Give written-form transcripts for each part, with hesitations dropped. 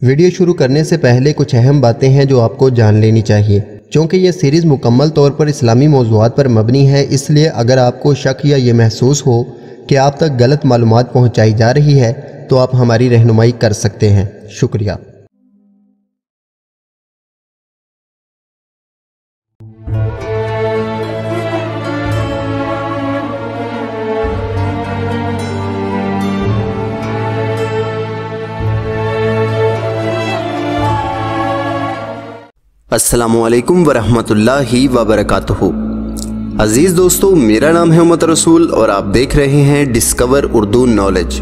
Video شروع کرنے سے پہلے کچھ اہم باتیں ہیں جو آپ کو جان لینی چاہیے۔ چونکہ یہ سیریز مکمل طور پر اسلامی موضوعات پر مبنی ہے، اس لیے اگر آپ کو شک یا یہ محسوس ہو کہ آپ تک غلط معلومات پہنچائی جا رہی ہے تو آپ ہماری رہنمائی کر سکتے ہیں۔ شکریہ۔ السلام علیکم ورحمۃ اللہ وبرکاتہ۔ عزیز دوستو، میرا نام ہے محمد رسول اور آپ دیکھ رہے ہیں ڈسکور اردو نالج۔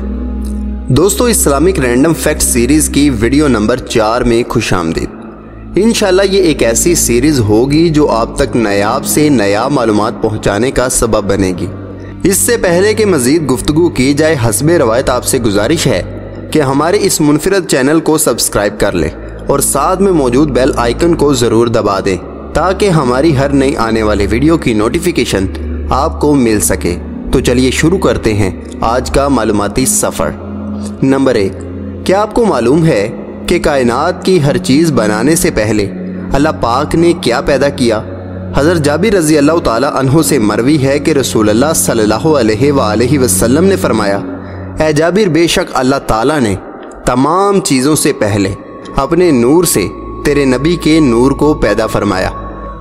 دوستو، اسلامک رینڈم فیکٹ سیریز کی ویڈیو نمبر 4 میں خوش آمدید۔ انشاءاللہ یہ ایک ایسی سیریز ہوگی جو آپ تک نایاب سے نایاب معلومات پہنچانے کا سبب بنے گی۔ اس سے پہلے کہ مزید گفتگو کی جائے، حسب روایت آپ سے گزارش ہے کہ ہمارے اس منفرد چینل کو سبسکرائب کر لیں اور ساتھ میں موجود بیل آئیکن کو ضرور دبا دیں تاکہ ہماری ہر نئی آنے والی ویڈیو کی نوٹیفیکیشن آپ کو مل سکے۔ تو چلیے شروع کرتے ہیں آج کا معلوماتی سفر۔ نمبر 1، کیا آپ کو معلوم ہے کہ کائنات کی ہر چیز بنانے سے پہلے اللہ پاک نے کیا پیدا کیا؟ حضرت جابر رضی اللہ تعالیٰ عنہ سے مروی ہے کہ رسول اللہ صلی اللہ علیہ وآلہ وسلم نے فرمایا، اے جابر، بے شک اللہ تعالیٰ نے تمام چیزوں سے پہلے اپنے نور سے تیرے نبی کے نور کو پیدا فرمایا۔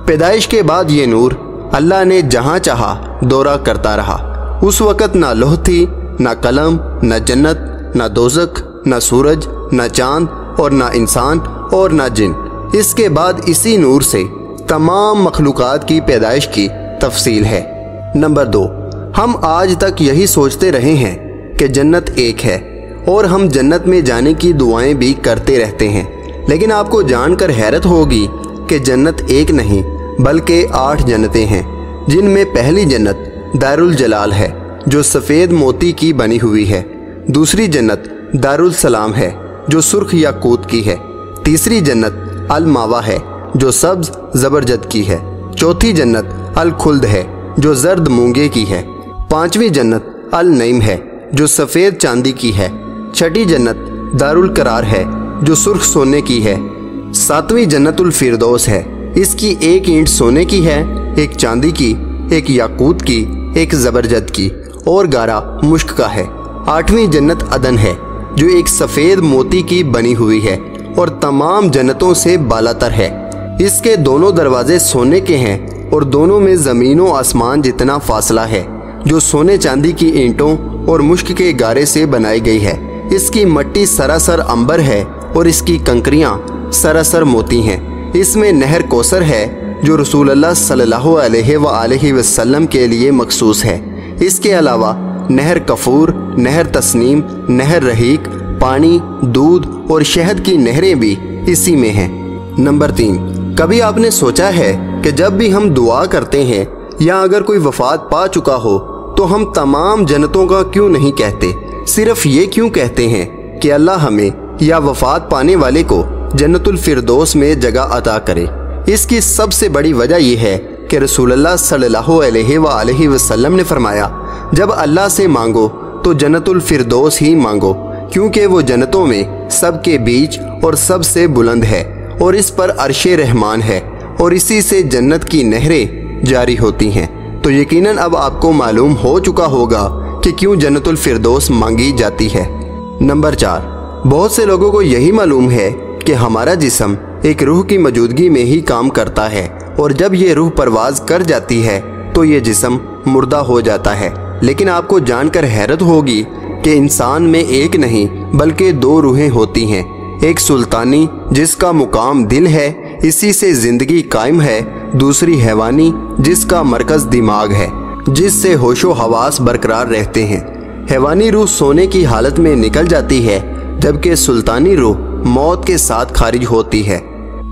پیدائش کے بعد یہ نور اللہ نے جہاں چاہا دورہ کرتا رہا۔ اس وقت نہ لوح تھی، نہ قلم، نہ جنت، نہ دوزخ، نہ سورج، نہ چاند اور نہ انسان اور نہ جن۔ اس کے بعد اسی نور سے تمام مخلوقات کی پیدائش کی تفصیل ہے۔ نمبر 2، ہم آج تک یہی سوچتے رہے ہیں کہ جنت ایک ہے اور ہم جنت میں جانے کی دعائیں بھی کرتے رہتے ہیں، لیکن آپ کو جان کر حیرت ہوگی کہ جنت ایک نہیں بلکہ 8 جنتیں ہیں، جن میں پہلی جنت دارالجلال ہے جو سفید موتی کی بنی ہوئی ہے، دوسری جنت دارالسلام ہے جو سرخ یاقوت کی ہے، تیسری جنت الماوا ہے جو سبز زبرجد کی ہے، چوتھی جنت الخلد ہے جو زرد مونگے کی ہے، پانچویں جنت النعیم ہے جو سفید چاندی کی ہے، چھٹی جنت دارالقرار ہے جو سرخ سونے کی ہے، ساتویں جنت الفردوس ہے، اس کی ایک اینٹ سونے کی ہے، ایک چاندی کی، ایک یاقوت کی، ایک زبرجد کی اور 11 مشک کا ہے، آٹھویں جنت عدن ہے جو ایک سفید موتی کی بنی ہوئی ہے اور تمام جنتوں سے بالاتر ہے۔ اس کے دونوں دروازے سونے کے ہیں اور دونوں میں زمین و آسمان جتنا فاصلہ ہے، جو سونے چاندی کی اینٹوں اور مشک کے گارے سے بنائی گئی ہے۔ اس کی مٹی سراسر عنبر ہے اور اس کی کنکریاں سراسر موتی ہیں۔ اس میں نہر کوثر ہے جو رسول اللہ صلی اللہ علیہ وآلہ وسلم کے لیے مخصوص ہے۔ اس کے علاوہ نہر کفور، نہر تسنیم، نہر رحیق، پانی، دودھ اور شہد کی نہریں بھی اسی میں ہیں۔ نمبر 3، کبھی آپ نے سوچا ہے کہ جب بھی ہم دعا کرتے ہیں یا اگر کوئی وفات پا چکا ہو تو ہم تمام جنتوں کا کیوں نہیں کہتے؟ صرف یہ کیوں کہتے ہیں کہ اللہ ہمیں یا وفات پانے والے کو جنت الفردوس میں جگہ عطا کرے؟ اس کی سب سے بڑی وجہ یہ ہے کہ رسول اللہ صلی اللہ علیہ وآلہ وسلم نے فرمایا، جب اللہ سے مانگو تو جنت الفردوس ہی مانگو، کیونکہ وہ جنتوں میں سب کے بیچ اور سب سے بلند ہے اور اس پر عرش رحمان ہے اور اسی سے جنت کی نہریں جاری ہوتی ہیں۔ تو یقیناً اب آپ کو معلوم ہو چکا ہوگا کہ کیوں جنت الفردوس مانگی جاتی ہے۔ نمبر 4، بہت سے لوگوں کو یہی معلوم ہے کہ ہمارا جسم ایک روح کی موجودگی میں ہی کام کرتا ہے اور جب یہ روح پرواز کر جاتی ہے تو یہ جسم مردہ ہو جاتا ہے، لیکن آپ کو جان کر حیرت ہوگی کہ انسان میں ایک نہیں بلکہ 2 روحیں ہوتی ہیں، ایک سلطانی جس کا مقام دل ہے، اسی سے زندگی قائم ہے، دوسری حیوانی جس کا مرکز دماغ ہے، جس سے ہوش و حواس برقرار رہتے ہیں۔ حیوانی روح سونے کی حالت میں نکل جاتی ہے جبکہ سلطانی روح موت کے ساتھ خارج ہوتی ہے۔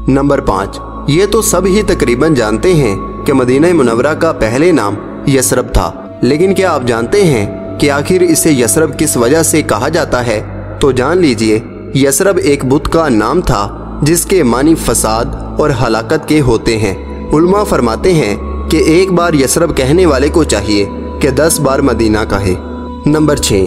نمبر 5، یہ تو سب ہی تقریباً جانتے ہیں کہ مدینہ منورہ کا پہلے نام یثرب تھا، لیکن کیا آپ جانتے ہیں کہ آخر اسے یثرب کس وجہ سے کہا جاتا ہے؟ تو جان لیجئے، یثرب ایک بت کا نام تھا جس کے معنی فساد اور ہلاکت کے ہوتے ہیں۔ علماء فرماتے ہیں کہ ایک بار یثرب کہنے والے کو چاہیے کہ 10 بار مدینہ کہے۔ نمبر 6،